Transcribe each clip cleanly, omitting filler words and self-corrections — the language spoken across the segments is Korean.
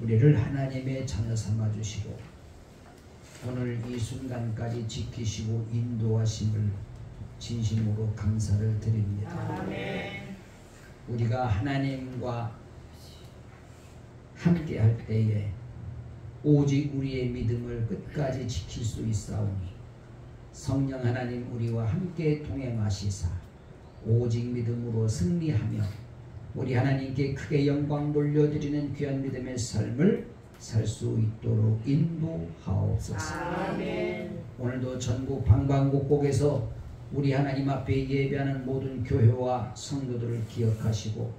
우리를 하나님의 자녀 삼아주시고 오늘 이 순간까지 지키시고 인도하심을 진심으로 감사를 드립니다. 아멘. 우리가 하나님과 함께 할 때에 오직 우리의 믿음을 끝까지 지킬 수 있사오니 성령 하나님 우리와 함께 동행하시사 오직 믿음으로 승리하며 우리 하나님께 크게 영광 돌려드리는 귀한 믿음의 삶을 살 수 있도록 인도하옵소서. 아멘. 오늘도 전국 방방곡곡에서 우리 하나님 앞에 예배하는 모든 교회와 성도들을 기억하시고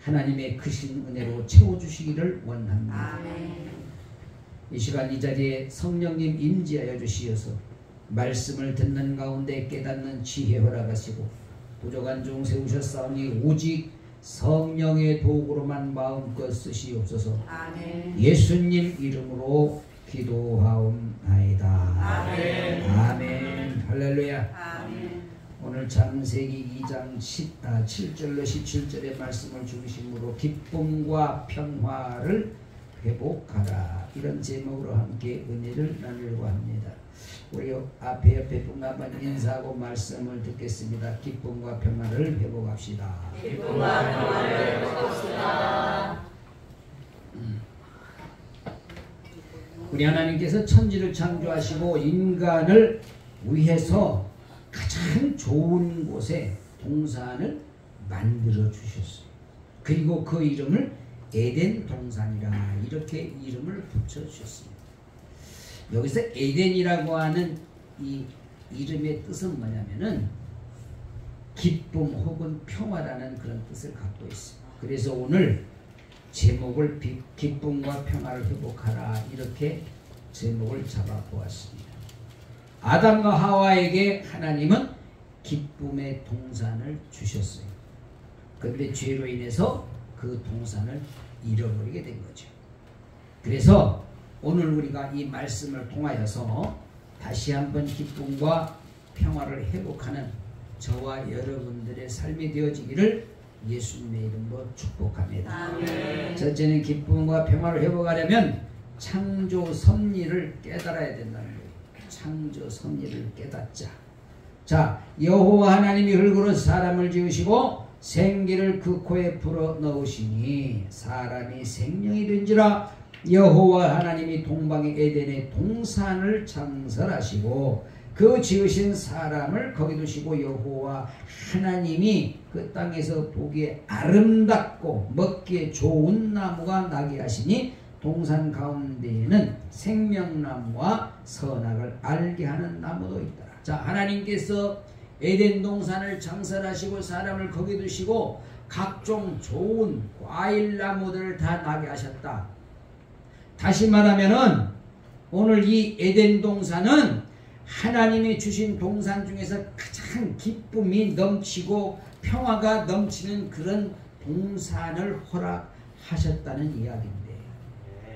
하나님의 크신 은혜로 채워주시기를 원합니다. 아멘. 이 시간 이 자리에 성령님 임재하여 주시어서 말씀을 듣는 가운데 깨닫는 지혜 허락하시고 부족한 종 세우셨사오니 오직 성령의 도구로만 마음껏 쓰시옵소서. 아멘. 예수님 이름으로 기도하옵나이다. 아멘. 아멘. 할렐루야. 아멘. 오늘 창세기 2장 7절로 17절의 말씀을 중심으로 기쁨과 평화를 회복하라, 이런 제목으로 함께 은혜를 나누려고 합니다. 우리 앞에 옆에 분 한번 인사하고 말씀을 듣겠습니다. 기쁨과 평화를 회복합시다. 기쁨과 평화를 회복합시다. 우리 하나님께서 천지를 창조하시고 인간을 위해서 가장 좋은 곳에 동산을 만들어 주셨어요. 그리고 그 이름을 에덴 동산이라 이렇게 이름을 붙여 주셨습니다. 여기서 에덴이라고 하는 이 이름의 뜻은 뭐냐면은 기쁨 혹은 평화라는 그런 뜻을 갖고 있습니다. 그래서 오늘 제목을 기쁨과 평화를 회복하라, 이렇게 제목을 잡아보았습니다. 아담과 하와에게 하나님은 기쁨의 동산을 주셨어요. 그런데 죄로 인해서 그 동산을 잃어버리게 된 거죠. 그래서 오늘 우리가 이 말씀을 통하여서 다시 한번 기쁨과 평화를 회복하는 저와 여러분들의 삶이 되어지기를 예수님의 이름으로 축복합니다. 아멘. 첫째는 기쁨과 평화를 회복하려면 창조 섭리를 깨달아야 된다는 거예요. 창조 섭리를 깨닫자. 자, 여호와 하나님이 흙으로 사람을 지으시고 생기를 그 코에 불어 넣으시니 사람이 생명이 된지라. 여호와 하나님이 동방의 에덴의 동산을 창설하시고 그 지으신 사람을 거기 두시고 여호와 하나님이 그 땅에서 보기에 아름답고 먹기에 좋은 나무가 나게 하시니 동산 가운데에는 생명나무와 선악을 알게 하는 나무도 있더라. 자, 하나님께서 에덴 동산을 창설하시고 사람을 거기 두시고 각종 좋은 과일나무들을 다 나게 하셨다. 다시 말하면은 오늘 이 에덴 동산은 하나님이 주신 동산 중에서 가장 기쁨이 넘치고 평화가 넘치는 그런 동산을 허락하셨다는 이야기인데,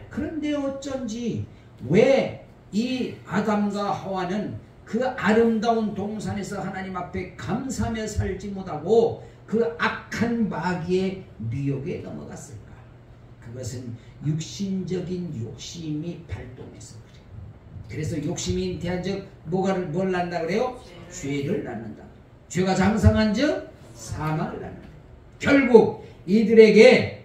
그런데 어쩐지 왜 이 아담과 하와는 그 아름다운 동산에서 하나님 앞에 감사하며 살지 못하고 그 악한 마귀의 미혹에 넘어갔을까? 그것은 육신적인 욕심이 발동해서 그래. 그래서 욕심이 잉태한즉 뭘 낳는다 그래요? 죄를 낳는다. 죄가 장성한즉 사망을 낳는다. 결국 이들에게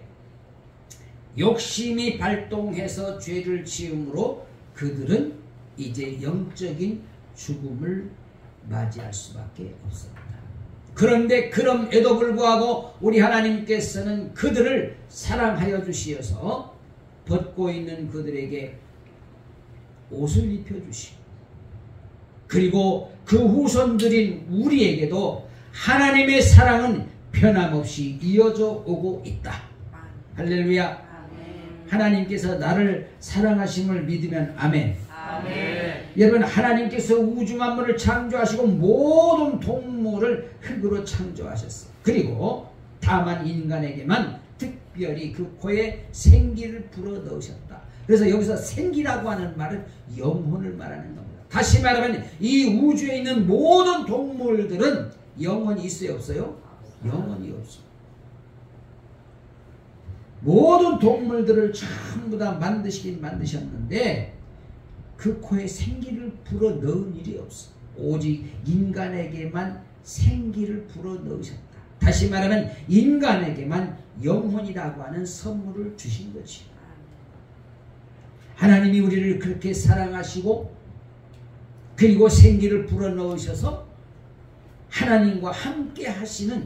욕심이 발동해서 죄를 지음으로 그들은 이제 영적인 죽음을 맞이할 수밖에 없습니다. 그런데 그럼에도 불구하고 우리 하나님께서는 그들을 사랑하여 주시어서 벗고 있는 그들에게 옷을 입혀주시고, 그리고 그 후손들인 우리에게도 하나님의 사랑은 변함없이 이어져 오고 있다. 할렐루야. 하나님께서 나를 사랑하심을 믿으면 아멘. 아멘. 여러분, 하나님께서 우주 만물을 창조하시고 모든 동물을 흙으로 창조하셨어요. 그리고 다만 인간에게만 특별히 그 코에 생기를 불어넣으셨다. 그래서 여기서 생기라고 하는 말은 영혼을 말하는 겁니다. 다시 말하면 이 우주에 있는 모든 동물들은 영혼이 있어요, 없어요? 영혼이 없어요. 모든 동물들을 전부 다 만드시긴 만드셨는데 그 코에 생기를 불어넣은 일이 없어. 오직 인간에게만 생기를 불어넣으셨다. 다시 말하면 인간에게만 영혼이라고 하는 선물을 주신 거지. 하나님이 우리를 그렇게 사랑하시고 그리고 생기를 불어넣으셔서 하나님과 함께 하시는,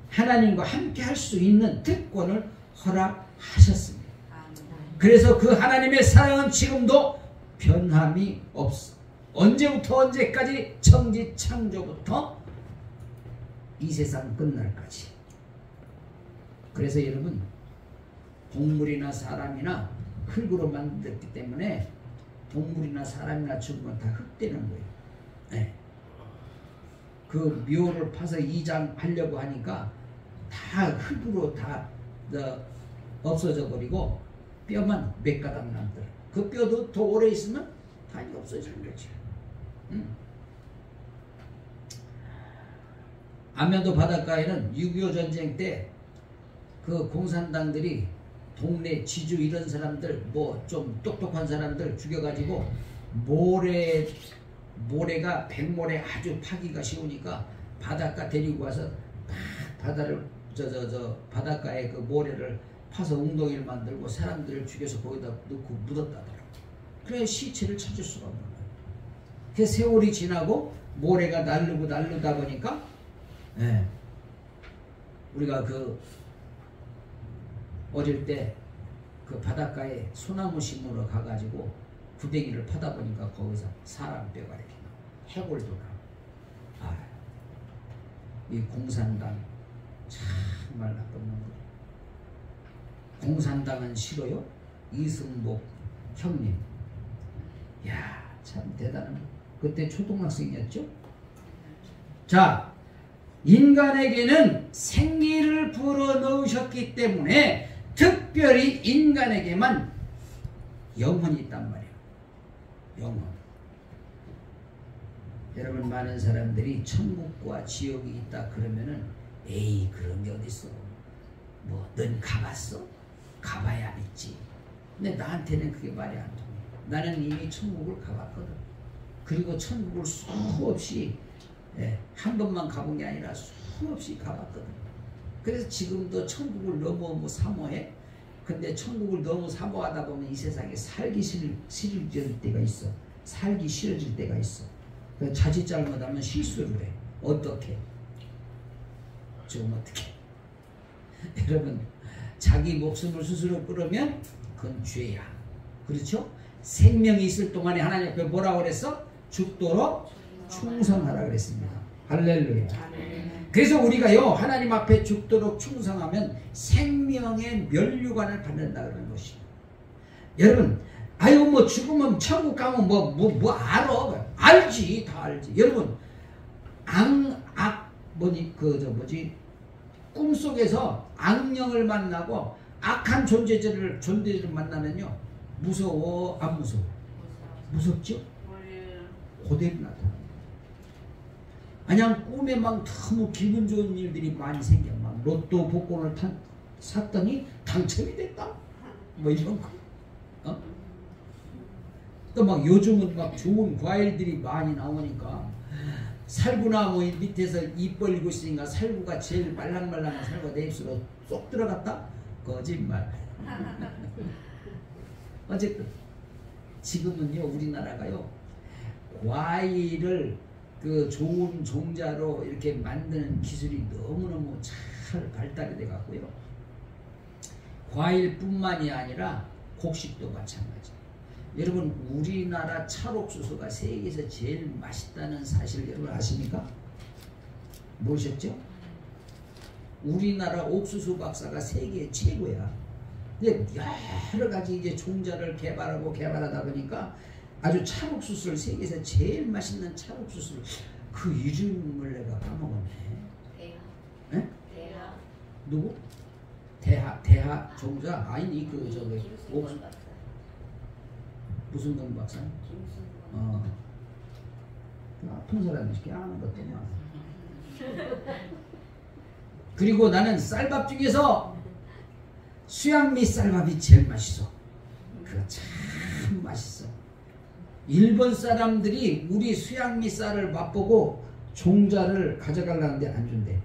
하나님과 함께 할 수 있는 특권을 허락하셨습니다. 그래서 그 하나님의 사랑은 지금도 변함이 없어. 언제부터 언제까지? 천지 창조부터 이 세상 끝날까지. 그래서 여러분, 동물이나 사람이나 흙으로 만들었기 때문에 동물이나 사람이나 죽으면 다 흙되는 거예요. 네. 그 묘를 파서 이장하려고 하니까 다 흙으로 다 없어져 버리고 뼈만 몇 가닥 남더라. 그 뼈도 더 오래 있으면 다 없어지는 거지. 안면도 바닷가에는 6.25 전쟁 때 그 공산당들이 동네 지주 이런 사람들, 뭐 좀 똑똑한 사람들 죽여가지고 모래가 백모래 아주 파기가 쉬우니까 바닷가 데리고 와서 바다를 바닷가에 그 모래를 파서 웅덩이를 만들고 사람들을 죽여서 거기다 넣고 묻었다더라고. 그래 시체를 찾을 수가 없는 거야. 그 세월이 지나고 모래가 날르다 보니까 우리가 그 어릴 때 그 바닷가에 소나무 심으러 가가지고 구덩이를 파다 보니까 거기서 사람 뼈가 이렇게 해골도 나와. 이 공산당 정말 나쁜 놈들. 공산당은 싫어요? 이승복 형님. 야, 참 대단한. 그때 초등학생이었죠? 자, 인간에게는 생기를 불어넣으셨기 때문에 특별히 인간에게만 영혼이 있단 말이에요. 영혼. 여러분, 많은 사람들이 천국과 지옥이 있다 그러면은 에이, 그런 게 어딨어. 뭐, 넌 가봤어? 가봐야 믿지. 근데 나한테는 그게 말이 안 통해. 나는 이미 천국을 가봤거든. 그리고 천국을 수없이 한 번만 가본 게 아니라 수없이 가봤거든. 그래서 지금도 천국을 너무 사모해. 근데 천국을 너무 사모하다 보면 이 세상에 살기 싫어질 때가 있어. 살기 싫어질 때가 있어. 그래서 자칫 잘못하면 실수를 해. 어떻게? 지금 어떻게? 여러분, 자기 목숨을 스스로 끌으면 그건 죄야. 그렇죠? 생명이 있을 동안에 하나님 앞에 뭐라고 그랬어? 죽도록 충성하라 그랬습니다. 할렐루야. 그래서 우리가요, 하나님 앞에 죽도록 충성하면 생명의 면류관을 받는다 그러는 것이에요. 여러분, 아유 뭐 죽으면 천국 가면 뭐 알아? 알지, 다 알지. 여러분, 꿈속에서 악령을 만나고 악한 존재들을 만나면요, 무서워, 안 무서워? 무섭죠? 그대로 나타납니다. 그냥 꿈에 막 너무 기분 좋은 일들이 많이 생겨. 막 로또 복권을 샀더니 당첨이 됐다. 뭐 이런 거. 또 막 요즘은 막 좋은 과일들이 많이 나오니까 살구나무 밑에서 입 벌리고 있으니까 살구가 제일 말랑말랑한 살구가 내 입술로 쏙 들어갔다? 거짓말. 어쨌든 지금은요, 우리나라가요, 과일을 그 좋은 종자로 이렇게 만드는 기술이 너무너무 잘 발달이 돼 갖고요, 과일뿐만이 아니라 곡식도 마찬가지. 여러분, 우리나라 찰옥수수가 세계에서 제일 맛있다는 사실 여러분 아십니까? 모르셨죠? 우리나라 옥수수 박사가 세계 최고야. 근데 여러 가지 이제 종자를 개발하다 보니까 아주 찰옥수수를, 세계에서 제일 맛있는 찰옥수수를, 그 이름을 내가 까먹었네. 대하. 네? 대하. 누구? 대하 종자? 아니, 그 저기 무슨 동 박사? 아픈 사람이 이렇게 아는 것들만. 그리고 나는 쌀밥 중에서 수양미 쌀밥이 제일 맛있어. 그거 참 맛있어. 일본 사람들이 우리 수양미 쌀을 맛보고 종자를 가져가려는데 안 준대.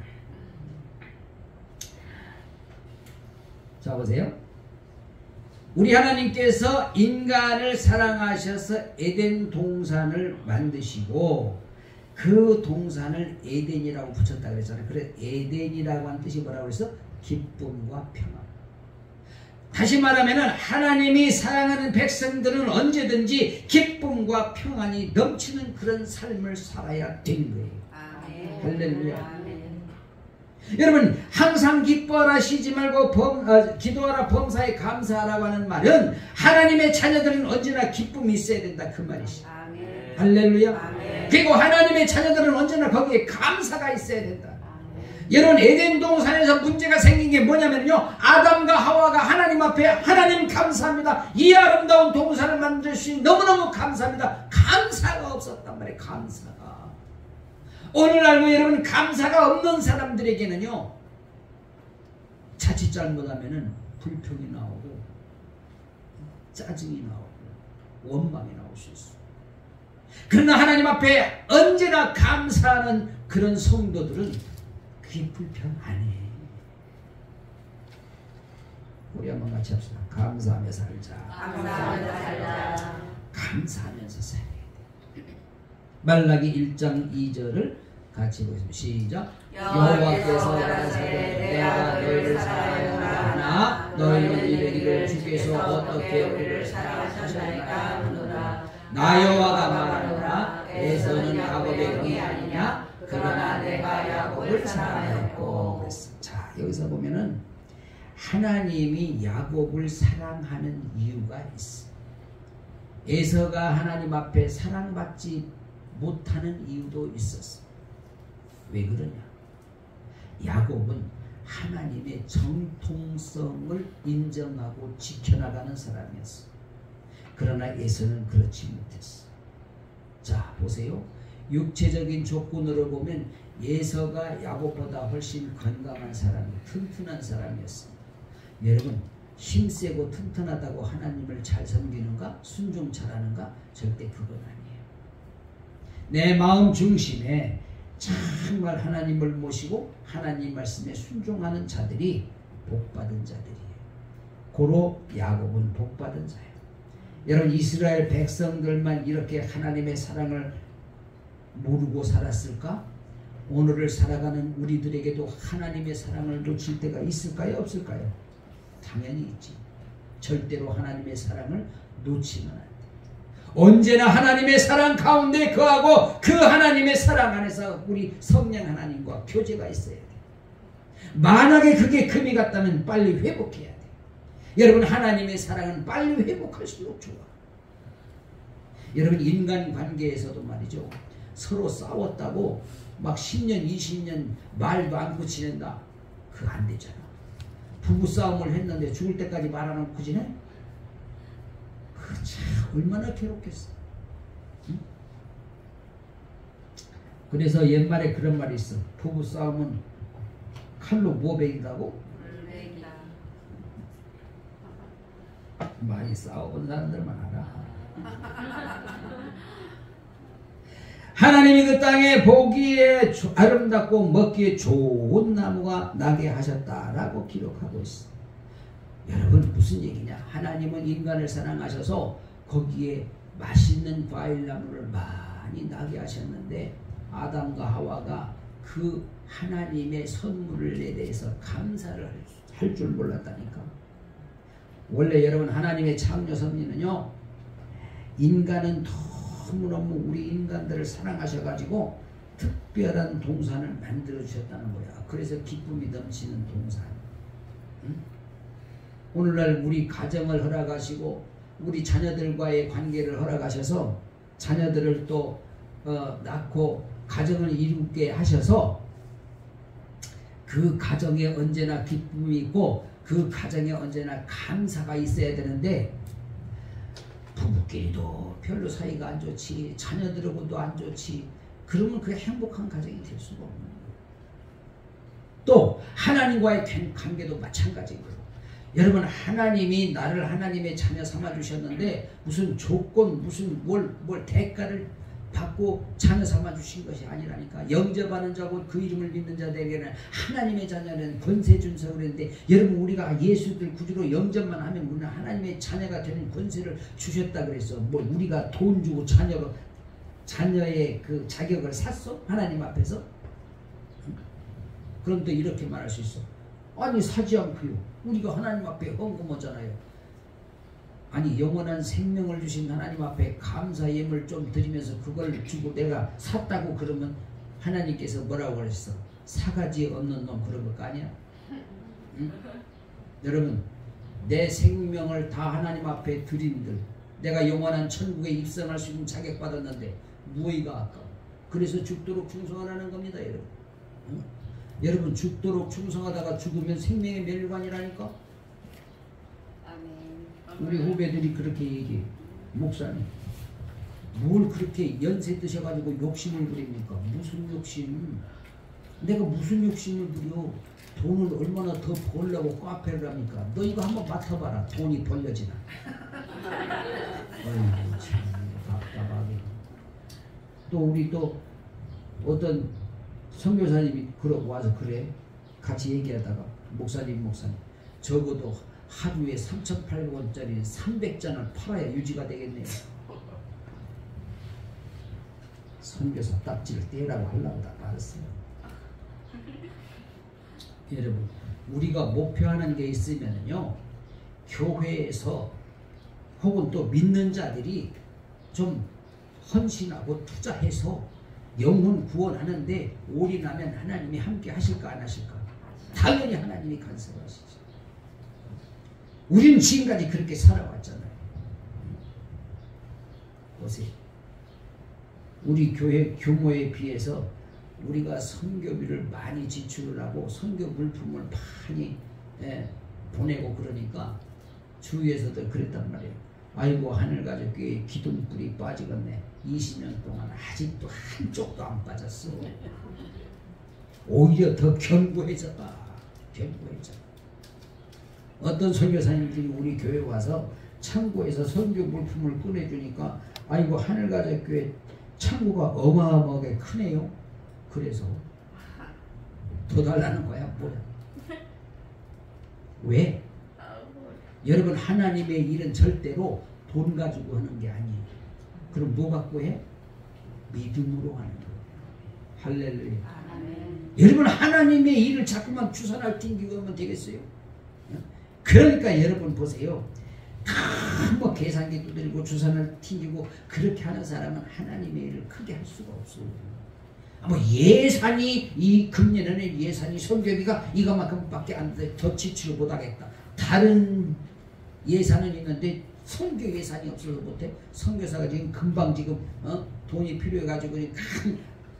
자, 보세요. 우리 하나님께서 인간을 사랑하셔서 에덴 동산을 만드시고 그 동산을 에덴이라고 붙였다 그랬잖아요. 그래서 에덴이라고 하는 뜻이 뭐라고 그랬어? 기쁨과 평안. 다시 말하면 하나님이 사랑하는 백성들은 언제든지 기쁨과 평안이 넘치는 그런 삶을 살아야 되는 거예요. 아멘. 할렐루야. 아멘. 여러분, 항상 기뻐하라 쉬지 말고 기도하라 범사에 감사하라고 하는 말은 하나님의 자녀들은 언제나 기쁨이 있어야 된다 그 말이시. 아멘. 할렐루야. 아멘. 그리고 하나님의 자녀들은 언제나 거기에 감사가 있어야 된다. 아멘. 여러분, 에덴 동산에서 문제가 생긴 게 뭐냐면요, 아담과 하와가 하나님 앞에 하나님 감사합니다, 이 아름다운 동산을 만드신 너무너무 감사합니다, 감사가 없었단 말이에요. 감사가. 오늘날도 여러분, 감사가 없는 사람들에게는요, 자칫 잘못하면은 불평이 나오고 짜증이 나오고 원망이 나올 수 있어. 그러나 하나님 앞에 언제나 감사하는 그런 성도들은 그게 불평 안 해. 우리 한번 같이 합시다. 감사하며 살자. 감사하며 살자. 감사하면서 살아야 돼. 말라기 1장 2절을 같이 보겠습니다. 시작. 여호와께서 가라사대 내가 너희를 사랑하노라 하나 너희는 이르기를 주께서 어떻게 우리를 사랑하셨나이까 하노라. 나 여호와가 말하노라 에서는 야곱의 형이 아니냐 그러나 내가 야곱을 사랑하였고 그랬어. 자, 여기서 보면은 하나님이 야곱을 사랑하는 이유가 있어. 에서가 하나님 앞에 사랑받지 못하는 이유도 있었어. 왜 그러냐? 야곱은 하나님의 정통성을 인정하고 지켜나가는 사람이었어. 그러나 에서는 그렇지 못했어. 자, 보세요. 육체적인 조건으로 보면 에서가 야곱보다 훨씬 건강한 사람이, 튼튼한 사람이었습니다. 여러분, 힘세고 튼튼하다고 하나님을 잘 섬기는가? 순종 잘하는가? 절대 그건 아니에요. 내 마음 중심에 정말 하나님을 모시고 하나님 말씀에 순종하는 자들이 복받은 자들이에요. 고로 야곱은 복받은 자예요. 여러분, 이스라엘 백성들만 이렇게 하나님의 사랑을 모르고 살았을까? 오늘을 살아가는 우리들에게도 하나님의 사랑을 놓칠 때가 있을까요? 없을까요? 당연히 있지. 절대로 하나님의 사랑을 놓치면 안 돼. 언제나 하나님의 사랑 가운데 거하고 그 하나님의 사랑 안에서 우리 성령 하나님과 교제가 있어야 돼. 만약에 그게 금이 갔다면 빨리 회복해야 돼. 여러분, 하나님의 사랑은 빨리 회복할수록 좋아. 여러분, 인간관계에서도 말이죠. 서로 싸웠다고 막 10년 20년 말도 안 고치는다. 그거 안 되잖아. 부부싸움을 했는데 죽을 때까지 말 안 하고 지내? 그 참 얼마나 괴롭겠어. 응? 그래서 옛말에 그런 말이 있어. 부부싸움은 칼로 뭐 베긴다고? 많이 싸워본 사람들만 알아. 하나님이 그 땅에 보기에 아름답고 먹기에 좋은 나무가 나게 하셨다라고 기록하고 있어. 여러분, 무슨 얘기냐? 하나님은 인간을 사랑하셔서 거기에 맛있는 과일나무를 많이 나게 하셨는데 아담과 하와가 그 하나님의 선물에 대해서 감사를 할 줄 몰랐다니까. 원래 여러분, 하나님의 창조 섭리는요, 인간은 너무너무 우리 인간들을 사랑하셔가지고 특별한 동산을 만들어 주셨다는 거야. 그래서 기쁨이 넘치는 동산. 응? 오늘날 우리 가정을 허락하시고 우리 자녀들과의 관계를 허락하셔서 자녀들을 또 낳고 가정을 이루게 하셔서 그 가정에 언제나 기쁨이 있고 그 가정에 언제나 감사가 있어야 되는데, 부부끼리도 별로 사이가 안 좋지, 자녀들하고도 안 좋지, 그러면 그게 행복한 가정이 될 수가 없는 거예요. 또 하나님과의 관계도 마찬가지고요. 여러분, 하나님이 나를 하나님의 자녀 삼아 주셨는데 무슨 조건, 무슨 뭘 대가를 받고 자녀 삼아 주신 것이 아니라니까. 영접하는 자고 그 이름을 믿는 자들에게는 하나님의 자녀는 권세 준서 그랬는데, 여러분, 우리가 예수를 구주로 영접만 하면 우리는 하나님의 자녀가 되는 권세를 주셨다 그랬어. 뭐 우리가 돈 주고 자녀의 그 자격을 샀어? 하나님 앞에서? 그럼 또 이렇게 말할 수 있어. 아니, 사지 않고요. 우리가 하나님 앞에 헌금하잖아요. 아니, 영원한 생명을 주신 하나님 앞에 감사 예물 좀 드리면서 그걸 주고 내가 샀다고 그러면 하나님께서 뭐라고 그러셨어? 사가지 없는 놈, 그런 거 아니야? 응? 여러분, 내 생명을 다 하나님 앞에 드린들, 내가 영원한 천국에 입성할 수 있는 자격 받았는데 무의가 아까워. 그래서 죽도록 충성하라는 겁니다, 여러분. 응? 여러분, 죽도록 충성하다가 죽으면 생명의 멸관이라니까. 우리 후배들이 그렇게 얘기해. 목사님, 뭘 그렇게 연세 드셔가지고 욕심을 부립니까? 무슨 욕심? 내가 무슨 욕심을 부려? 돈을 얼마나 더 벌려고 카페를 합니까? 너 이거 한번 맡아봐라. 돈이 벌려지나. 어이구, 참 답답하게. 또 우리 또 어떤 선교사님이 그러고 와서 그래. 같이 얘기하다가 목사님 적어도 하루에 3,800원짜리 300잔을 팔아야 유지가 되겠네요. 선교사 딱지를 떼라고 하려고 다 받았어요. 여러분, 우리가 목표하는 게 있으면요, 교회에서 혹은 또 믿는 자들이 좀 헌신하고 투자해서 영혼 구원하는데 올인하면 하나님이 함께 하실까 안 하실까? 당연히 하나님이 간섭하시죠. 우리는 지금까지 그렇게 살아왔잖아요. 보세요. 우리 교회 규모에 비해서 우리가 선교비를 많이 지출을 하고 선교 물품을 많이 보내고 그러니까 주위에서도 그랬단 말이에요. 아이고, 하늘가족교회 기둥불이 빠지겠네. 20년 동안 아직도 한쪽도 안 빠졌어. 오히려 더 견고해져봐. 견고해져. 어떤 선교사님들이 우리 교회 와서 창고에서 선교 물품을 꺼내주니까 아이고, 하늘가족교회 창고가 어마어마하게 크네요. 그래서 더 달라는 거야. 뭐야? 왜? 여러분, 하나님의 일은 절대로 돈 가지고 하는 게 아니에요. 그럼 뭐 갖고 해? 믿음으로 하는 거예요. 할렐루야. 여러분, 하나님의 일을 자꾸만 주선할 튕기고 하면 되겠어요? 그러니까 여러분 보세요. 뭐 계산기 두드리고 주선을 튕기고 그렇게 하는 사람은 하나님의 일을 크게 할 수가 없어요. 뭐 예산이, 이 금년에는 예산이 선교비가 이거만큼밖에 안 돼. 더 지치를 못하겠다. 다른 예산은 있는데 선교 예산이 없어서 못해. 선교사가 지금 금방 돈이 필요해가지고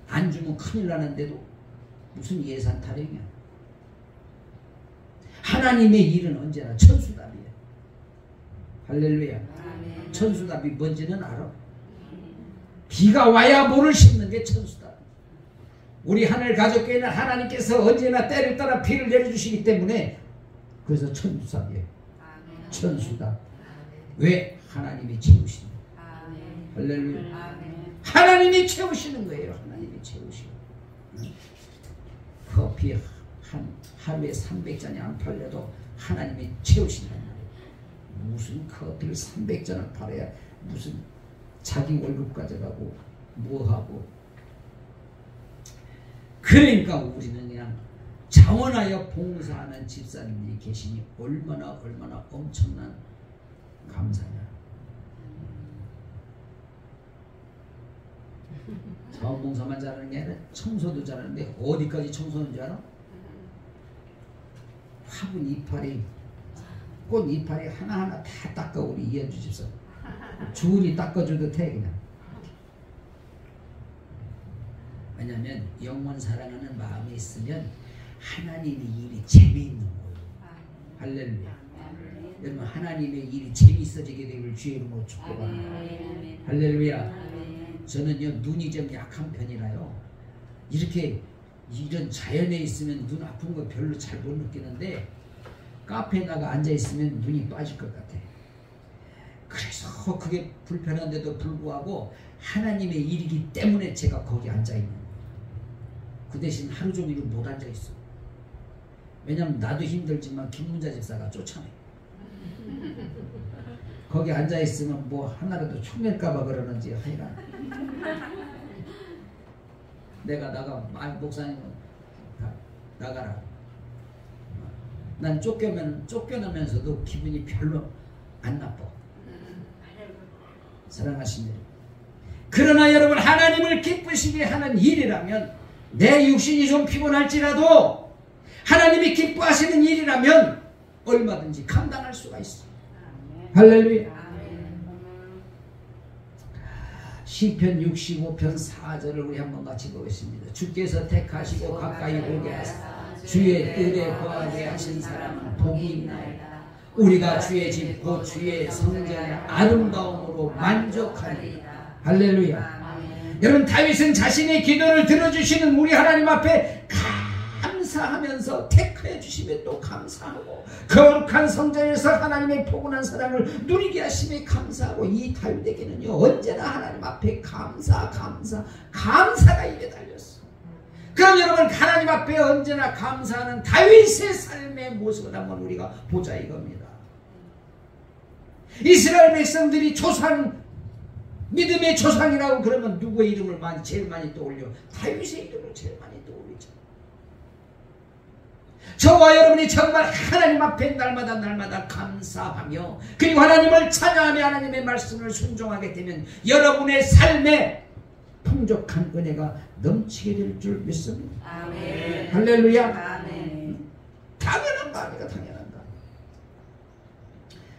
안 주면 큰일 나는데도 무슨 예산 타령이야. 하나님의 일은 언제나 천수답이에요. 할렐루야. 천수답이 뭔지는 알아. 비가 와야 모를 심는 게 천수답. 우리 하늘 가족교회는 하나님께서 언제나 때를 따라 비를 내려주시기 때문에 그래서 천수답이에요. 천수답. 왜? 하나님이 채우시는 거예요. 할렐루야. 하나님이 채우시는 거예요. 하나님이 채우시고. 커피 하루에 300잔이 안 팔려도 하나님이 채우신단 말이에요. 무슨 커피를 300잔을 팔아야 무슨 자기 월급 가져가고 뭐하고. 그러니까 우리는 그냥 자원하여 봉사하는 집사님들이 계시니 얼마나 엄청난 감사냐. 자원봉사만 잘하는 게 아니라 청소도 잘하는데 어디까지 청소하는 줄 알아? 화분 이파리, 꽃 이파리 하나하나 다 닦아. 우리 이현주 집사 주은이 닦아줘도 돼 그냥. 왜냐하면 영원 사랑하는 마음이 있으면 하나님의 일이 재미있는 거예요. 할렐루야. 여러분, 하나님의 일이 재미있어지게 되길 주의 이름으로 축복합니다. 할렐루야. 저는요, 눈이 좀 약한 편이라요. 이렇게 이런 자연에 있으면 눈 아픈 거 별로 잘 못 느끼는데 카페에다가 앉아 있으면 눈이 빠질 것 같아. 그래서 그게 불편한데도 불구하고 하나님의 일이기 때문에 제가 거기 앉아 있는 거예요. 그 대신 하루 종일은 못 앉아 있어. 왜냐면 나도 힘들지만 김문자 집사가 쫓아내. 거기 앉아 있으면 뭐 하나라도 흉낼까봐 그러는지 하여간 내가 목사님은 나가라. 난 쫓겨나면서도 기분이 별로 안 나빠. 사랑하신 여러분, 그러나 여러분, 하나님을 기쁘시게 하는 일이라면 내 육신이 좀 피곤할지라도 하나님이 기뻐하시는 일이라면 얼마든지 감당할 수가 있어. 할렐루야. 시편 65편 4절을 우리 한번 같이 보겠습니다. 주께서 택하시고 가까이 오게 하사 주의 뜰에 거하게 하신 사람은 복이 있나이다. 우리가 주의 집 곧 주의 성전의 아름다움으로 만족하리이다. 할렐루야. 여러분, 다윗은 자신의 기도를 들어주시는 우리 하나님 앞에 감사하면서 택하여 주심에 또 감사하고 거룩한 성전에서 하나님의 포근한 사랑을 누리게 하심에 감사하고, 이 다윗에게는요 언제나 하나님 앞에 감사가 입에 달렸어. 그럼 여러분, 하나님 앞에 언제나 감사하는 다윗의 삶의 모습을 한번 우리가 보자 이겁니다. 이스라엘 백성들이 믿음의 조상이라고 그러면 누구의 이름을 제일 많이 떠올려? 다윗의 이름을 제일 많이 떠올리죠. 저와 여러분이 정말 하나님 앞에 날마다 감사하며 그리고 하나님을 찬양하며 하나님의 말씀을 순종하게 되면 여러분의 삶에 풍족한 은혜가 넘치게 될 줄 믿습니다. 아멘. 할렐루야. 아멘. 당연한 말이가 당연한 말.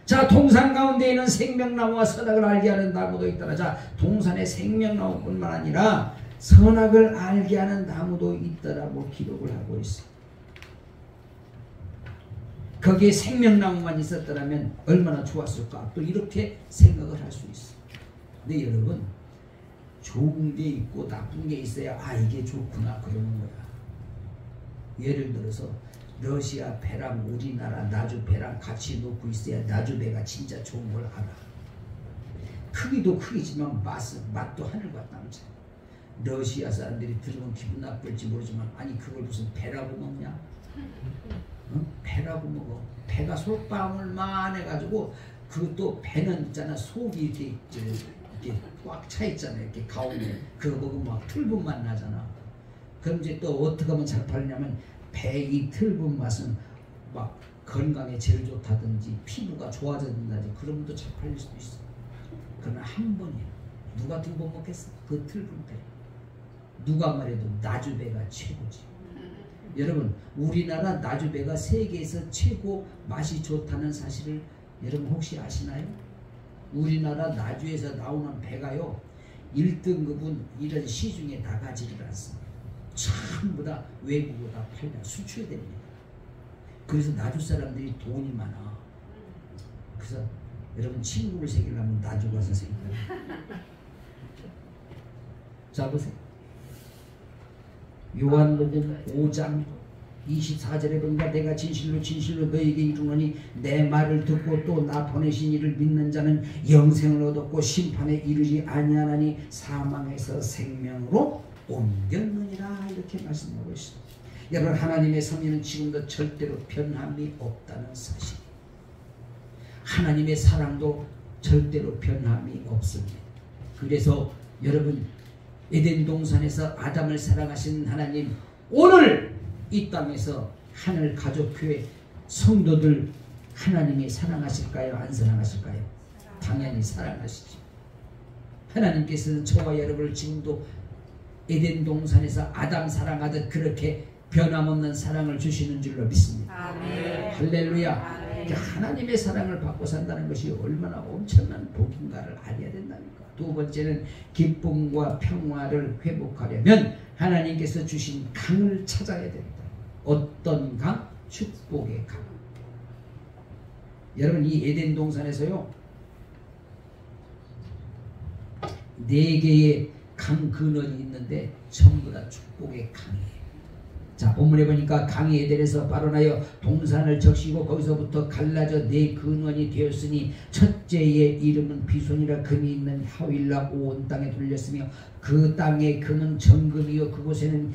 자, 동산 가운데 있는 생명나무와 선악을 알게 하는 나무도 있더라. 자, 동산에 생명나무뿐만 아니라 선악을 알게 하는 나무도 있더라고 기록을 하고 있어. 거기에 생명나무만 있었더라면 얼마나 좋았을까. 또 이렇게 생각을 할 수 있어. 근데 여러분, 좋은 게 있고 나쁜 게 있어야 이게 좋구나 그러는 거야. 예를 들어서 러시아 배랑 우리나라 나주 배랑 같이 놓고 있어야 나주 배가 진짜 좋은 걸 알아. 크기도 크기지만 맛도 하늘과 땅 차이. 러시아 사람들이 들으면 기분 나쁠지 모르지만 아니 그걸 무슨 배라고 먹냐? 배라고 먹어. 배가 솔방울만 해가지고 그것도 배는 있잖아 속이 이렇게 꽉 차 있잖아요. 이렇게 가운데 그거 먹으면 막 틀분 맛 나잖아. 그럼 이제 또 어떻게 하면 잘 팔냐면 배 이 틀분 맛은 막 건강에 제일 좋다든지 피부가 좋아진다든지 그러면 또 잘 팔릴 수도 있어. 그러나 한 번이야. 누가 2번 먹겠어? 그 틀분 배. 누가 말해도 나주배가 최고지. 여러분 우리나라 나주배가 세계에서 최고 맛이 좋다는 사실을 여러분 혹시 아시나요? 우리나라 나주에서 나오는 배가요 1등급은 이런 시중에 나가지를 않습니다. 전부 다 외국으로 다 팔려 수출됩니다. 그래서 나주 사람들이 돈이 많아. 그래서 여러분 친구를 새기려면 나주 가서 새기라. 자 보세요. 요한복음 5장 24절에 보니까 내가 진실로 진실로 너에게 이르노니 내 말을 듣고 또 나 보내신 이를 믿는 자는 영생을 얻었고 심판에 이르지 아니하나니 사망에서 생명으로 옮겼느니라 이렇게 말씀하고 있습니다. 여러분 하나님의 섭리는 지금도 절대로 변함이 없다는 사실. 하나님의 사랑도 절대로 변함이 없습니다. 그래서 여러분 에덴 동산에서 아담을 사랑하신 하나님 오늘 이 땅에서 하늘 가족교회 성도들 하나님이 사랑하실까요? 안 사랑하실까요? 당연히 사랑하시죠. 하나님께서는 저와 여러분을 지금도 에덴 동산에서 아담 사랑하듯 그렇게 변함없는 사랑을 주시는 줄로 믿습니다. 아멘. 할렐루야. 아멘. 하나님의 사랑을 받고 산다는 것이 얼마나 엄청난 복인가를 알아야 된다니까. 두 번째는 기쁨과 평화를 회복하려면 하나님께서 주신 강을 찾아야 된다. 어떤 강? 축복의 강. 여러분 이 에덴 동산에서요 4개의 강 근원이 있는데 전부 다 축복의 강이에요. 자 본문에 보니까 강이 에덴에서 발원하여 동산을 적시고 거기서부터 갈라져 4 근원이 되었으니 첫째의 이름은 비손이라 금이 있는 하윌라 온 땅에 돌렸으며 그 땅의 금은 정금이요 그곳에는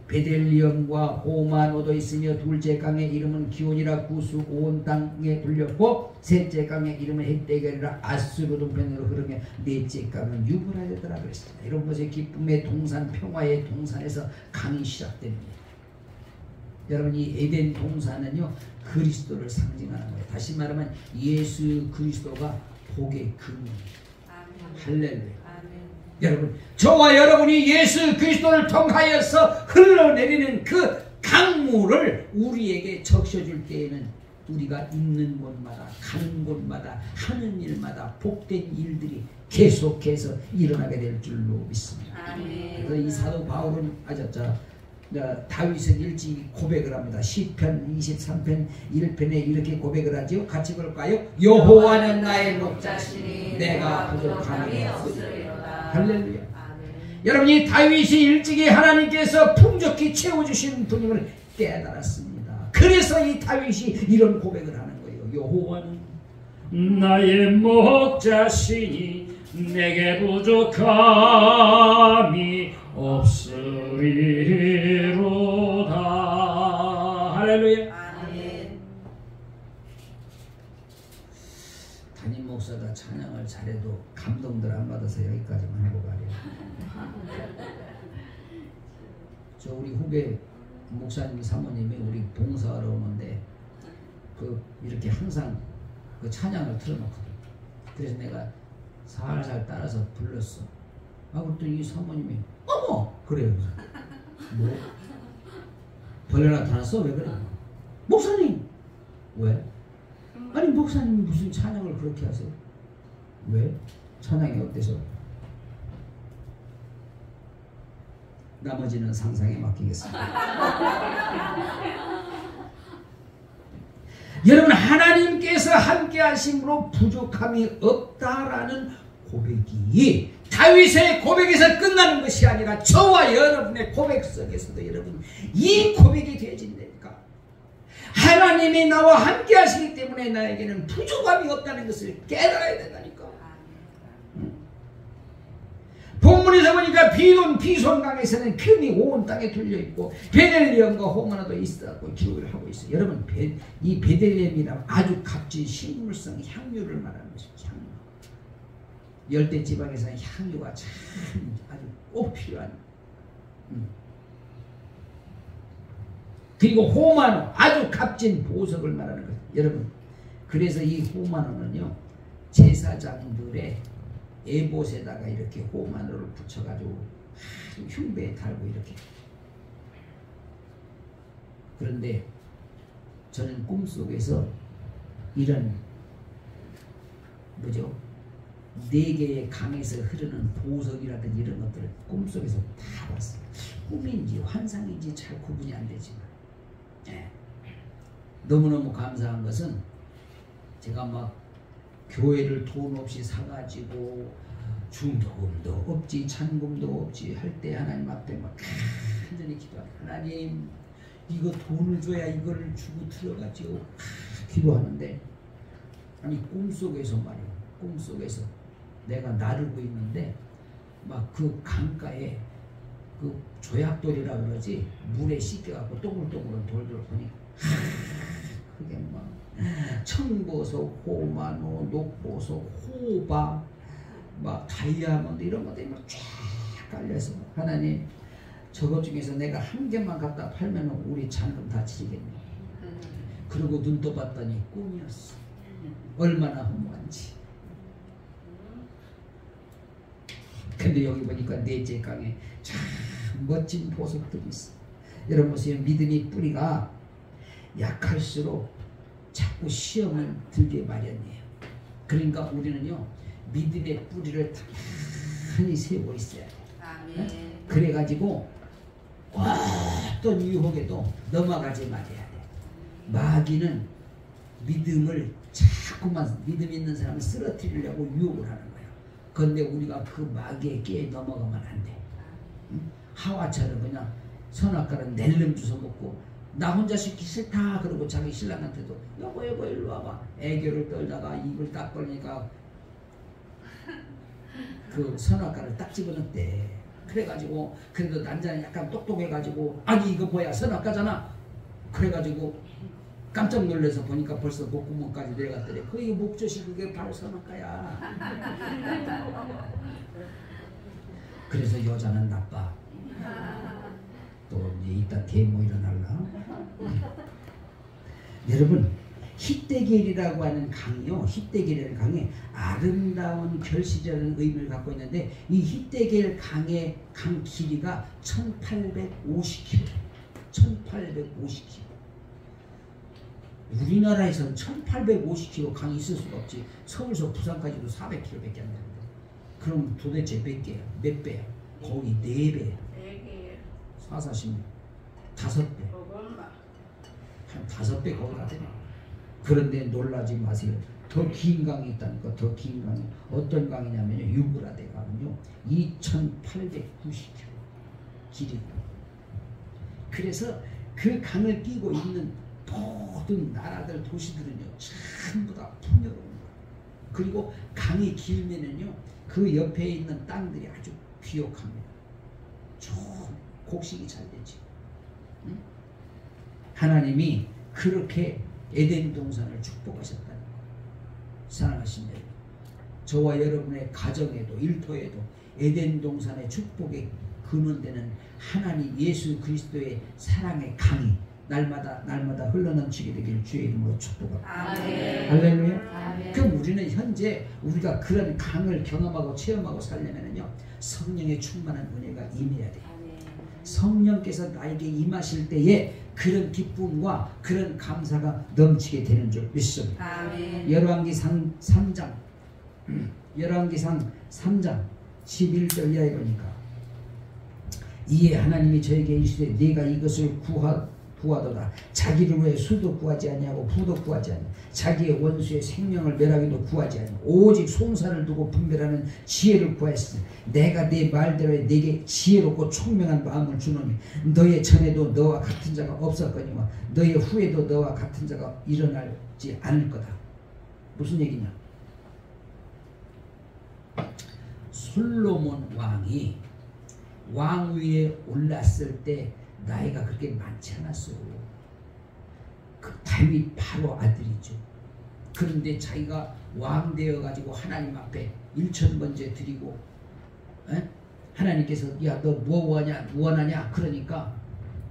베델리엄과 호만 얻어 있으며 둘째 강의 이름은 기온이라 구수 온 땅에 돌렸고 셋째 강의 이름은 헷데겔이라 아수르 동편으로 흐르며 넷째 강은 유브라데더라 그랬습니다. 이런 것의 기쁨의 동산 평화의 동산에서 강이 시작됩니다. 여러분 이 에덴 동산은요 그리스도를 상징하는 거예요. 다시 말하면 예수 그리스도가 복의 근원이에요. 할렐루야. 여러분 저와 여러분이 예수 그리스도를 통하여서 흘러내리는 그 강물을 우리에게 적셔줄 때에는 우리가 있는 곳마다 가는 곳마다 하는 일마다 복된 일들이 계속해서 일어나게 될 줄로 믿습니다. 그래서 이 사도 바울은 다윗은 일찍이 고백을 합니다. 시편 23편 1편에 이렇게 고백을 하지요. 같이 볼까요? 여호와는 나의 목자시니 내가 부족함이 없으리로다. 할렐루야. 여러분 이 다윗이 일찍이 하나님께서 풍족히 채워주신 분임을 깨달았습니다. 그래서 이 다윗이 이런 고백을 하는 거예요. 여호와는 나의 목자시니 내게 부족함이 없으리로다. 할렐루야. 아멘. 담임 목사가 찬양을 잘해도 감동들 안 받아서 여기까지만 하고 가래요. 저 우리 후배 목사님 사모님이 우리 봉사하러 오는데 이렇게 항상 그 찬양을 틀어놓거든. 그래서 내가 살살 따라서 불렀어. 그랬더니 이 사모님이 어머 그래요. 뭐 벌레 나타났어? 왜 그래? 목사님 왜? 아니 목사님이 무슨 찬양을 그렇게 하세요? 왜? 찬양이 어때서? 나머지는 상상에 맡기겠습니다. 여러분 하나님께서 함께 하심으로 부족함이 없다라는 고백이 다윗의 고백에서 끝나는 것이 아니라 저와 여러분의 고백 속에서도 여러분 이 고백이 되어진다니까. 하나님이 나와 함께 하시기 때문에 나에게는 부족함이 없다는 것을 깨달아야 된다니까. 본문에서 보니까 비손강에서는 금이 온 땅에 둘려있고 베들레헴과 호마나도 있었다고 기록을 하고 있어요. 여러분 이 베들레헴이란 아주 값진 식물성 향유를 말하는 것입니다. 향유. 열대지방에서는 향유가 참 아주 꼭 필요한 그리고 호마노 아주 값진 보석을 말하는 거예요. 여러분 그래서 이 호마노는요 제사장들의 에봇에다가 이렇게 호마노를 붙여가지고 흉배에 달고 이렇게. 그런데 저는 꿈속에서 이런 뭐죠? 4개의 강에서 흐르는 보석이라든지 이런 것들을 꿈속에서 다 봤어요. 꿈인지 환상인지 잘 구분이 안 되지만 너무너무 감사한 것은 제가 막 교회를 돈 없이 사가지고 중도금도 없지 찬금도 없지 할 때 하나님 앞에 막 간절히 기도하고 하나님 이거 돈을 줘야 이거를 주고 들어가지요 기도하는데 아니 꿈속에서 말이야 꿈속에서 내가 나르고 있는데 막 그 강가에 그 조약돌이라 그러지 물에 씻겨갖고 동글동글한 돌들 보니 그게 막 청보석, 호마노, 녹보석, 호바, 막 다이아몬드 이런 것들이 막 쫙 깔려서 하나님 저것 중에서 내가 한 개만 갖다 팔면 우리 잔금 다 치겠네. 그리고 눈 떠봤더니 꿈이었어. 얼마나 허무한지. 근데 여기 보니까 넷째 강에 참 멋진 보석들이 있어. 여러분 보세요. 믿음의 뿌리가 약할수록 자꾸 시험을 들게 마련이에요. 그러니까 우리는요 믿음의 뿌리를 단단히 세우고 있어야 돼요. 네? 그래가지고 어떤 유혹에도 넘어가지 말아야 돼. 마귀는 믿음을 자꾸만 믿음 있는 사람을 쓰러뜨리려고 유혹을 하는 거예요. 그런데 우리가 그 마귀에 끼에 넘어가면 안 돼. 응? 하와처럼 그냥 선악과는 낼름 주워 먹고 나 혼자 씻기 싫다 그러고 자기 신랑한테도 여보 일로 와봐 애교를 떨다가 입을 딱 벌리니까 그 선악과를 딱 집어넣대. 그래가지고 그래도 남자는 약간 똑똑해가지고 아니 이거 뭐야 선악과잖아. 그래가지고 깜짝 놀라서 보니까 벌써 목구멍까지 내려갔더래. 그게 목젖이 그게 바로 선악과야. 그래서 여자는 나빠. 또 이제 이따 데모 일어날라. 여러분 히데겔이라고 하는 강이요. 히데겔이라는 강에 아름다운 결실이라는 의미를 갖고 있는데 이 히데겔 강의 강 길이가 1850km. 1850km. 우리나라에서는 1850km 강이 있을 수가 없지. 서울서 부산까지도 400km밖에 안 되는데. 그럼 도대체 몇 개야? 몇 배야? 거의 4배. 40명. 5배. 한 5배 거기 가더니. 그런데 놀라지 마세요. 더 긴 강이 있다니까. 더 긴 강이. 어떤 강이냐면요. 유브라데 강은요. 2890km 길이고. 그래서 그 강을 끼고 있는 모든 나라들 도시들은요. 전부 다 풍요로운 거예요. 그리고 강이 길면은요. 그 옆에 있는 땅들이 아주 비옥합니다. 좋은 곡식이 잘 되지. 응? 하나님이 그렇게 에덴 동산을 축복하셨다는 거예요. 사랑하신 여러분, 저와 여러분의 가정에도 일터에도 에덴 동산의 축복의 근원되는 하나님 예수 그리스도의 사랑의 강이 날마다 흘러넘치게 되기를 주의 이름으로 축복합니다. 할렐루야. 그럼 우리는 현재 우리가 그런 강을 경험하고 체험하고 살려면요 성령의 충만한 은혜가 임해야 돼요. 성령께서 나에게 임하실 때에 그런 기쁨과 그런 감사가 넘치게 되는 줄 믿습니다. 열왕기상 3장 열왕기상 3장 11절 이하에 보니까 이에 하나님이 저에게 이르시되 네가 이것을 구하도다. 자기를 위해 수도 구하지 아니하고 부도 구하지 아니하고 자기의 원수의 생명을 멸하기도 구하지 아니하고 오직 송사를 두고 분별하는 지혜를 구하였으니 내가 네 말대로 네게 지혜롭고 총명한 마음을 주노니 너의 전에도 너와 같은 자가 없었거니와 너의 후에도 너와 같은 자가 일어나지 않을 거다. 무슨 얘기냐? 솔로몬 왕이 왕 위에 올랐을 때 나이가 그렇게 많지 않았어요. 그 다윗 바로 아들이죠. 그런데 자기가 왕 되어가지고 하나님 앞에 일천번제 드리고, 하나님께서 야 너 뭐 원하냐 그러니까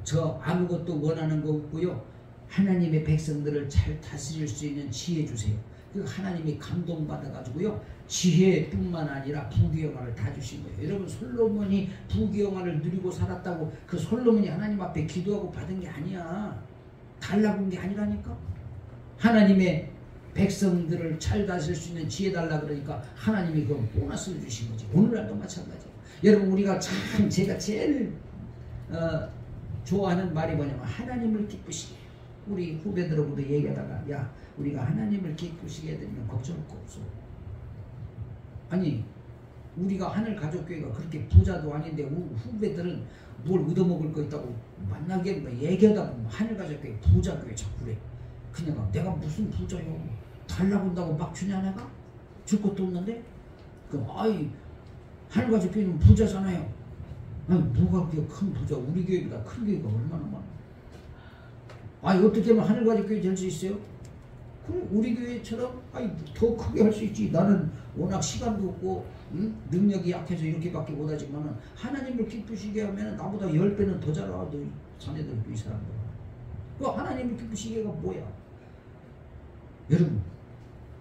저 아무것도 원하는 거 없고요, 하나님의 백성들을 잘 다스릴 수 있는 지혜 주세요. 그 하나님이 감동받아가지고요, 지혜뿐만 아니라 부귀영화를 다 주신 거예요. 여러분, 솔로몬이 부귀영화를 누리고 살았다고 그 솔로몬이 하나님 앞에 기도하고 받은 게 아니야. 달라고 한 게 아니라니까. 하나님의 백성들을 잘 다스릴 수 있는 지혜 달라 그러니까 하나님이 그 보너스를 주신 거지. 오늘날도 마찬가지예요. 여러분, 우리가 참 제가 제일 좋아하는 말이 뭐냐면 하나님을 기쁘시게 해요. 우리 후배들하고도 얘기하다가 야 우리가 하나님을 기쁘시게 해드리면 걱정할 거 없어. 아니 우리가 하늘가족교회가 그렇게 부자도 아닌데 후배들은 뭘 얻어먹을 거 있다고 만나게 얘기하다 보면 하늘가족교회 부자교회 자꾸 그래. 그냥 내가 무슨 부자요, 달라고 한다고 막 주냐 내가? 줄 것도 없는데? 그럼 아이 하늘가족교회는 부자잖아요. 아니 뭐가 그게 큰 부자, 우리 교회보다 큰 교회가 얼마나 많아. 아니 어떻게 하면 하늘가족교회 될 수 있어요? 그래 우리 교회처럼 아니 더 크게 할 수 있지. 나는 워낙 시간도 없고 능력이 약해서 이렇게밖에 못하지만은 하나님을 기쁘시게 하면 나보다 10배는 더 잘하. 너 자네들 이 사람들. 그 하나님을 기쁘시게가 뭐야? 여러분,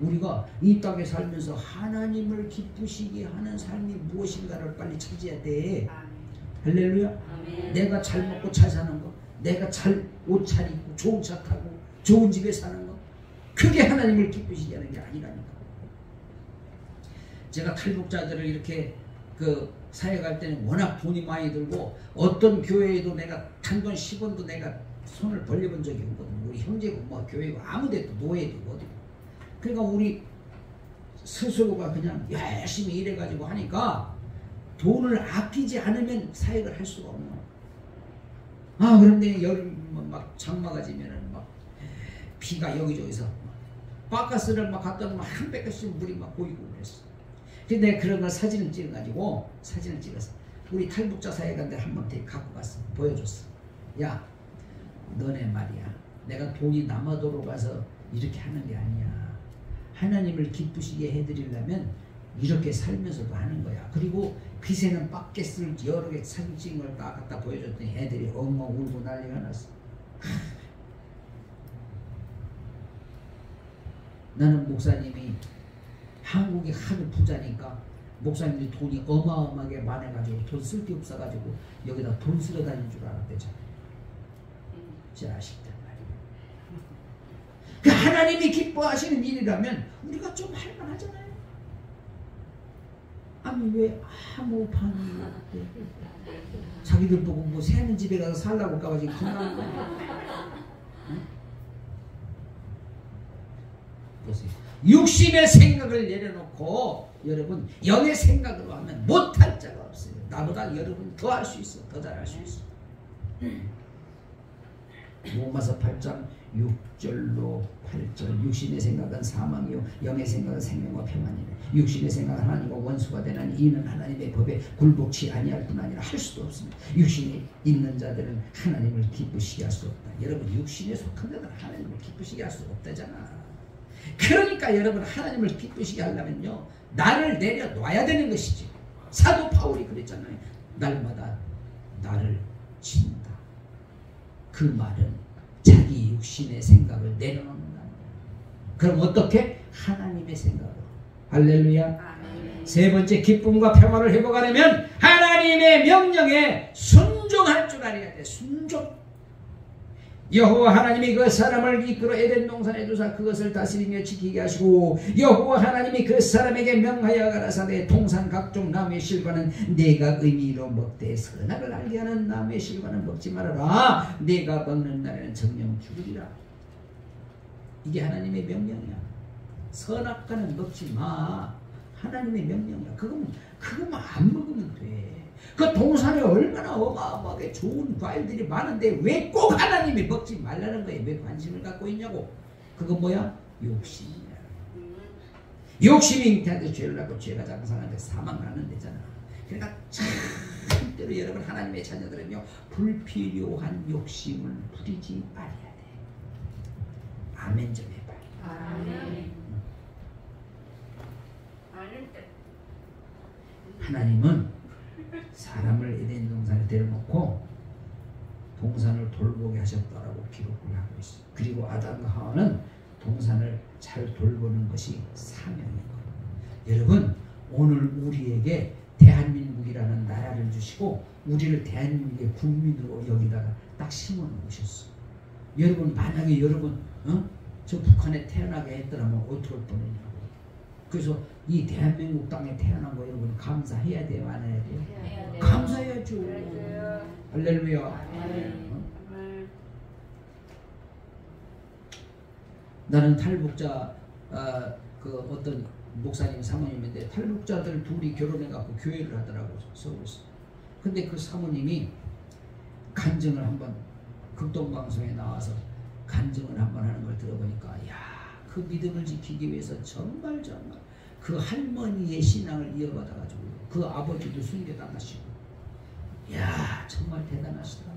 우리가 이 땅에 살면서 하나님을 기쁘시게 하는 삶이 무엇인가를 빨리 찾아야 돼. 할렐루야. 아멘. 내가 잘 먹고 잘 사는 거, 내가 잘 옷 잘 입고 좋은 차 타고 좋은 집에 사는 거, 그게 하나님을 기쁘시게 하는 게 아니라니까. 제가 탈북자들을 이렇게 그 사회 갈 때는 워낙 돈이 많이 들고 어떤 교회에도 내가 단돈 10원도 내가 손을 벌려본 적이 없거든요. 우리 형제고 뭐 교회고 아무데도 노예도 어디고. 그러니까 우리 스스로가 그냥 열심히 일해가지고 하니까 돈을 아끼지 않으면 사역을 할 수가 없는 거야. 아 그런데 여름 막 장마가 지면은 막 비가 여기저기서 바카스를 막 갖다 놓으면 한 백씩 물이 막 보이고 그랬어. 근데 내가 그런 걸 사진을 찍어서 우리 탈북자 사회관데 한번 갖고 갔어. 보여줬어. 야 너네 말이야, 내가 돈이 남아도록 가서 이렇게 하는 게 아니야. 하나님을 기쁘시게 해드리려면 이렇게 살면서도 하는 거야. 그리고 귀새는 바켓을 여러 개 사진 찍은 걸 딱 갖다 보여줬더니 애들이 엉엉 울고 난리가 났어. 나는 목사님이 한국이 하도 부자니까 목사님이 돈이 어마어마하게 많아가지고 돈 쓸 게 없어가지고 여기다 돈 쓰러 다니는 줄 알았대잖아. 자식들 말이야. 그 하나님이 기뻐하시는 일이라면 우리가 좀 할만하잖아요. 아니 왜 아무 반응이 없대. 자기들 보고 뭐 새는 집에 가서 살라고 할까봐 지금 겁나는 거야. 응? 보세요. 육신의 생각을 내려놓고 여러분 영의 생각으로 하면 못할 자가 없어요. 나보다 여러분 더 할 수 있어. 더 잘할 수 있어. 로마서 8장 6절로 8절. 육신의 생각은 사망이요 영의 생각은 생명과 평안이네. 육신의 생각은 하나님과 원수가 되나니 이는 하나님의 법에 굴복치 아니할 뿐 아니라 할 수도 없습니다. 육신이 있는 자들은 하나님을 기쁘시게 할 수 없다. 여러분 육신에 속한 자들은 하나님을 기쁘시게 할 수 없다잖아. 그러니까 여러분 하나님을 기쁘시게 하려면요 나를 내려놔야 되는 것이지. 사도 바울이 그랬잖아요. 날마다 나를 친다. 그 말은 자기 육신의 생각을 내려놓는다. 그럼 어떻게? 하나님의 생각으로. 할렐루야. 아멘. 세 번째, 기쁨과 평화를 회복하려면 하나님의 명령에 순종할 줄 알아야 돼. 순종. 여호와 하나님이 그 사람을 이끌어 에덴 동산에 두사 그것을 다스리며 지키게 하시고 여호와 하나님이 그 사람에게 명하여 가라사대 동산 각종 나무의 실과는 네가 의미로 먹되 선악을 알게 하는 나무의 실과는 먹지 말아라. 네가 먹는 날에는 정령 죽으리라. 이게 하나님의 명령이야. 선악과는 먹지 마. 하나님의 명령이야. 그거만 안 먹으면 돼. 그 동산에 얼마나 어마어마하게 좋은 과일들이 많은데 왜 꼭 하나님이 먹지 말라는 거에 왜 관심을 갖고 있냐고. 그건 뭐야? 욕심이야. 욕심이 잉태한테 죄를 하고 죄가 장성한데 사망하는 데잖아. 그러니까 절대로 여러분 하나님의 자녀들은요 불필요한 욕심을 부리지 말아야 돼. 아멘 좀 해봐. 아멘. 하나님은 사람을 에덴 동산에 데려놓고 동산을 돌보게 하셨다라고 기록을 하고 있어요. 그리고 아담과 하와는 동산을 잘 돌보는 것이 사명이고, 여러분 오늘 우리에게 대한민국이라는 나라를 주시고 우리를 대한민국의 국민으로 여기다가 딱 심어 놓으셨어. 여러분 만약에 여러분 저 북한에 태어나게 했더라면 어떻게 할 뻔했냐고. 그래서 이 대한민국 땅에 태어난 거 여러분 감사해야 돼요, 안 해야 돼요? 해야 돼요. 감사해야죠. 할렐루야. 나는 탈북자 그 어떤 목사님 사모님인데 탈북자들 둘이 결혼해 갖고 교회를 하더라고, 서울에서. 근데 그 사모님이 간증을 한번 극동방송에 나와서 간증을 한번 하는 걸 들어보니까 야, 그 믿음을 지키기 위해서 정말 그 할머니의 신앙을 이어받아 가지고 그 아버지도 순교당하시고, 야 정말 대단하시다.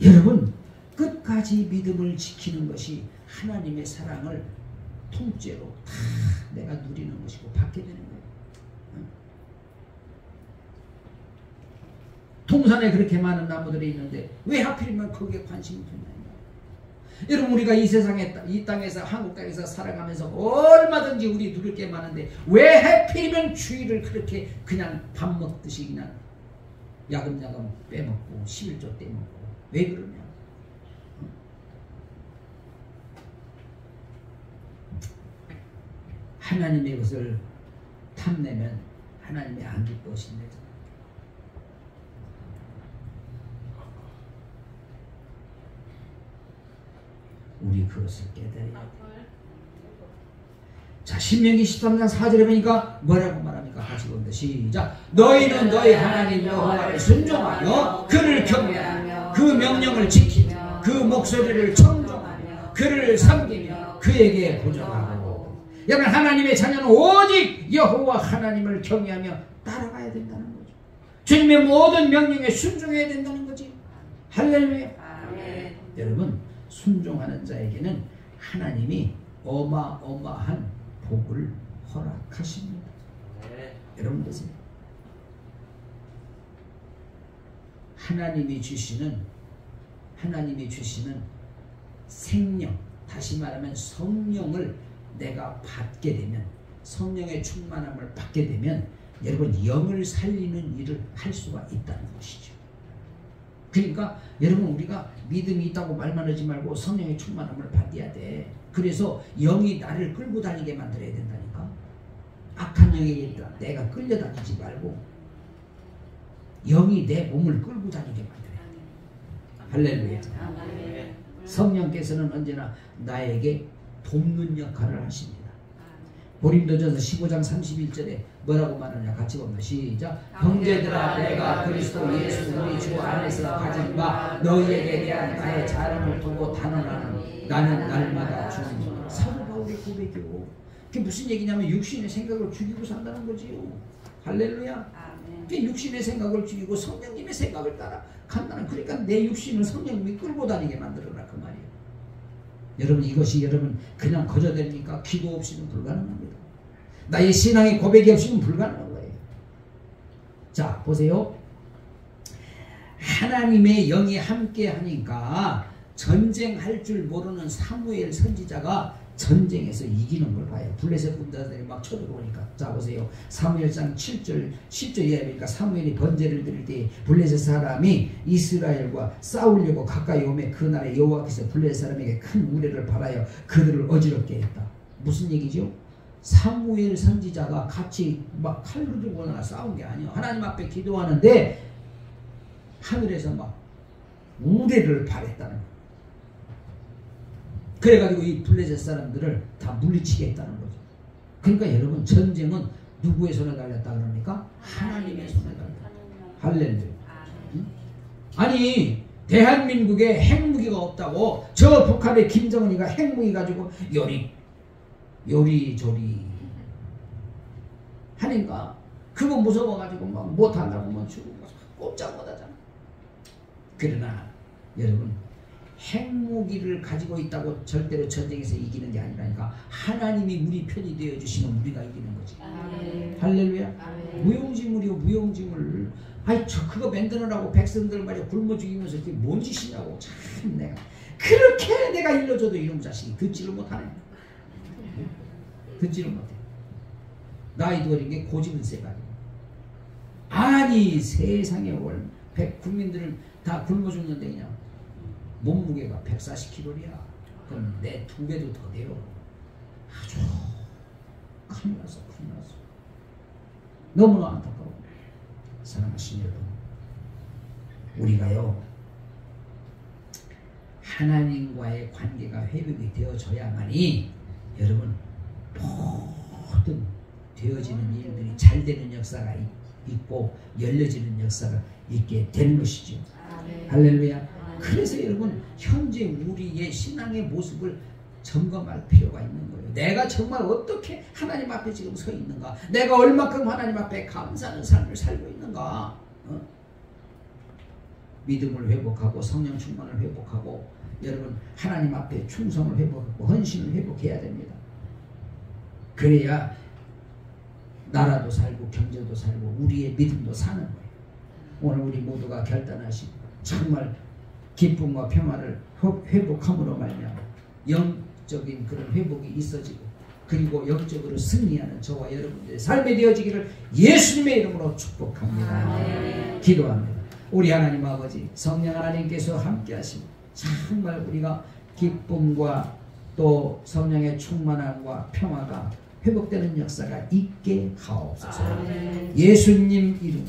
여러분 끝까지 믿음을 지키는 것이 하나님의 사랑을 통째로 다 내가 누리는 것이고 받게 되는 거예요. 동산에 그렇게 많은 나무들이 있는데 왜 하필이면 거기에 관심이 두냐면, 여러분 우리가 이 세상에 이 땅에서 한국 땅에서 살아가면서 얼마든지 우리 누릴 게 많은데 왜 하필이면 주일을 그렇게 그냥 밥 먹듯이 그냥 야금야금 빼먹고 11조 떼먹고 왜 그러냐? 하나님의 것을 탐내면 하나님이 안 기뻐하신대요. 우리 그것을 깨달아야 돼. 자, 신명기 13장 4절에 보니까 뭐라고 말합니까? 같이 봅니다. 시작. 너희는 너희 하나님 여호와를 순종하여 그를 경외하며 그 명령을 지키며 그 목소리를 청종하며 그를 섬기며 그에게 보존하고. 여러분 하나님의 자녀는 오직 여호와 하나님을 경외하며 따라가야 된다는 거죠. 주님의 모든 명령에 순종해야 된다는 거지. 할렐루야. 아멘. 여러분 순종하는 자에게는 하나님이 어마어마한 복을 허락하십니다. 네. 여러분 보세요. 하나님이 주시는 생명, 다시 말하면 성령을 내가 받게 되면, 성령의 충만함을 받게 되면 여러분 영을 살리는 일을 할 수가 있다는 것이죠. 그러니까 여러분 우리가 믿음이 있다고 말만 하지 말고 성령의 충만함을 받아야 돼. 그래서 영이 나를 끌고 다니게 만들어야 된다니까. 악한 영에 내가 끌려다니지 말고 영이 내 몸을 끌고 다니게 만들어야 돼. 할렐루야. 아멘. 성령께서는 언제나 나에게 돕는 역할을 하십니다. 고린도전서 15장 31절에 뭐라고 말하냐 같이 보면 시작. 형제들아 내가 그리스도 예수 우리 주 안에서 가진 바 너희에게 대한 나의 자랑을 두고 단언하노니 나는 날마다 주님. 사도 바울의 고백이요. 그게 무슨 얘기냐면 육신의 생각을 죽이고 산다는 거지요. 할렐루야. 그게 육신의 생각을 죽이고 성령님의 생각을 따라 간다는, 그러니까 내 육신을 성령님이 끌고 다니게 만들어라 그 말이에요. 여러분 이것이 여러분 그냥 거저됩니까? 기도 없이는 불가능합니다. 나의 신앙의 고백이 없이는 불가능한 거예요. 자 보세요. 하나님의 영이 함께 하니까 전쟁할 줄 모르는 사무엘 선지자가 전쟁에서 이기는 걸 봐요. 블레셋 군대들이 막 쳐들어오니까. 자 보세요. 사무엘상 7절 10절 이하에 보니까 사무엘이 번제를 드릴 때 블레셋 사람이 이스라엘과 싸우려고 가까이 오매 그날에 여호와께서 블레셋 사람에게 큰 우레를 발하여 그들을 어지럽게 했다. 무슨 얘기죠? 사무엘 선지자가 같이 막 칼로 들고 싸운 게 아니에요. 하나님 앞에 기도하는데 하늘에서 막 우레를 발했다는 거예요. 그래가지고 이 블레셋 사람들을 다 물리치게 했다는 거죠. 그러니까 여러분 전쟁은 누구의 손에 달렸다 그럽니까? 하나님의 손에 달렸다. 할렐루야. 응? 아니 대한민국에 핵무기가 없다고 저 북한의 김정은이가 핵무기 가지고 요리조리 하니까 그거 무서워가지고 막 못한다고 뭐 주고 꼼짝 못하잖아. 그러나 여러분 핵무기를 가지고 있다고 절대로 전쟁에서 이기는 게 아니라니까. 하나님이 우리 편이 되어주시면 우리가 이기는 거지. 아멘. 할렐루야. 아멘. 무용지물이요 무용지물. 아이 저 그거 만드느라고 백성들 말이야 굶어 죽이면서 그게 뭔 짓이냐고. 참 내가 그렇게 내가 일러줘도 이놈 자식이 듣지를 못하네. 듣지를 못해. 나이도 어린 게 고집은 세가지고. 아니 세상에 올 국민들을 다 굶어 죽는데 그냥 몸무게가 140kg야. 그럼 내 2배도 더 돼요. 아주 큰일 났어. 큰일 났어. 너무나 안타까워. 사랑하신 여러분, 우리가요 하나님과의 관계가 회복이 되어져야만이 여러분 모든 되어지는 일들이 잘 되는 역사가 있고 열려지는 역사가 있게 되는 것이죠. 아멘. 할렐루야. 그래서 여러분 현재 우리의 신앙의 모습을 점검할 필요가 있는 거예요. 내가 정말 어떻게 하나님 앞에 지금 서 있는가? 내가 얼마큼 하나님 앞에 감사하는 삶을 살고 있는가? 믿음을 회복하고 성령 충만을 회복하고 여러분 하나님 앞에 충성을 회복하고 헌신을 회복해야 됩니다. 그래야 나라도 살고 경제도 살고 우리의 믿음도 사는 거예요. 오늘 우리 모두가 결단하시고 정말 기쁨과 평화를 회복함으로 말미암아 영적인 그런 회복이 있어지고 그리고 영적으로 승리하는 저와 여러분들의 삶이 되어지기를 예수님의 이름으로 축복합니다. 기도합니다. 우리 하나님 아버지 성령 하나님께서 함께 하시고 정말 우리가 기쁨과 또 성령의 충만함과 평화가 회복되는 역사가 있게 하옵소서. 예수님 이름으로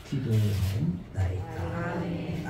기도하옵나이다. 아멘.